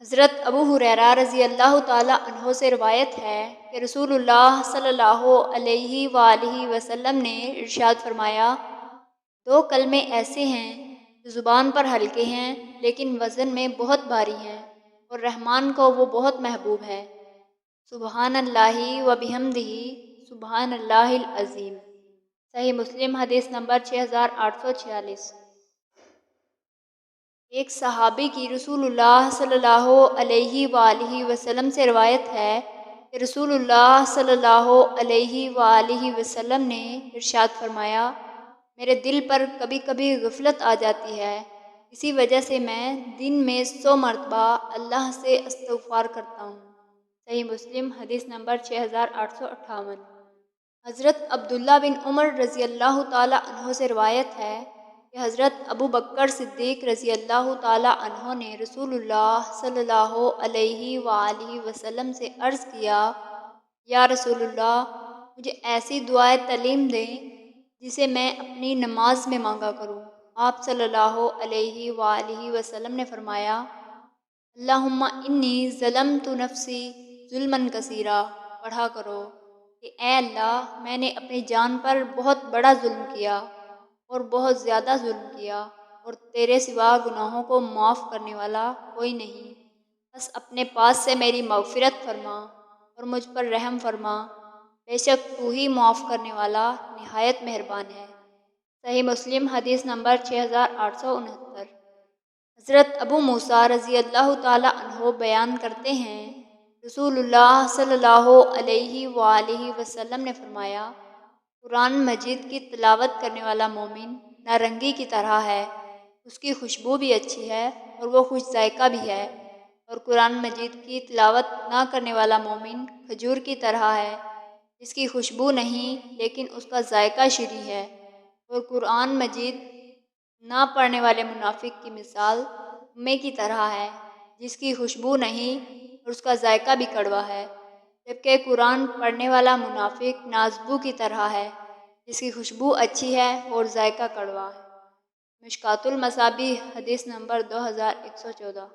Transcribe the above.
حضرت ابو ہریرہ رضی اللہ تعالیٰ عنہ سے روایت ہے کہ رسول اللہ صلی اللہ علیہ وآلہ وسلم نے ارشاد فرمایا، دو کلمے ایسے ہیں جو زبان پر ہلکے ہیں لیکن وزن میں بہت بھاری ہیں، اور رحمان کو وہ بہت محبوب ہے۔ سبحان اللہ و بحمدہ، سبحان اللہ العظیم۔ صحیح مسلم حدیث نمبر 6846۔ ایک صحابی کی رسول اللہ صلی اللہ علیہ وآلہ وسلم سے روایت ہے کہ رسول اللہ صلی اللہ علیہ وآلہ وسلم نے ارشاد فرمایا، میرے دل پر کبھی کبھی غفلت آ جاتی ہے، اسی وجہ سے میں دن میں 100 مرتبہ اللہ سے استغفار کرتا ہوں۔ صحیح مسلم حدیث نمبر 6858۔ حضرت عبداللہ بن عمر رضی اللہ تعالیٰ عنہ سے روایت ہے کہ حضرت ابو بکر صدیق رضی اللہ تعالیٰ عنہ نے رسول اللہ صلی اللہ علیہ وآلہ وسلم سے عرض کیا، یا رسول اللہ، مجھے ایسی دعائیں تعلیم دیں جسے میں اپنی نماز میں مانگا کروں۔ آپ صلی اللہ علیہ وآلہ وسلم نے فرمایا، اللہم انی ظلمت نفسی ظلما کثیرا، پڑھا کرو کہ اے اللہ، میں نے اپنی جان پر بہت بڑا ظلم کیا اور بہت زیادہ ظلم کیا، اور تیرے سوا گناہوں کو معاف کرنے والا کوئی نہیں، بس اپنے پاس سے میری مغفرت فرما اور مجھ پر رحم فرما، بے شک تو ہی معاف کرنے والا نہایت مہربان ہے۔ صحیح مسلم حدیث نمبر 6869۔ حضرت ابو موسیٰ رضی اللہ تعالیٰ عنہ بیان کرتے ہیں، رسول اللہ صلی اللہ علیہ وآلہ وسلم نے فرمایا، قرآن مجید کی تلاوت کرنے والا مومن نارنگی کی طرح ہے، اس کی خوشبو بھی اچھی ہے اور وہ خوش ذائقہ بھی ہے، اور قرآن مجید کی تلاوت نہ کرنے والا مومن کھجور کی طرح ہے، جس کی خوشبو نہیں لیکن اس کا ذائقہ شیریں ہے، اور قرآن مجید نہ پڑھنے والے منافق کی مثال مے کی طرح ہے، جس کی خوشبو نہیں اور اس کا ذائقہ بھی کڑوا ہے، جبکہ قرآن پڑھنے والا منافق نازبو کی طرح ہے، جس کی خوشبو اچھی ہے اور ذائقہ کڑوا ہے۔ مشکوٰۃ المصابیح حدیث نمبر 2114۔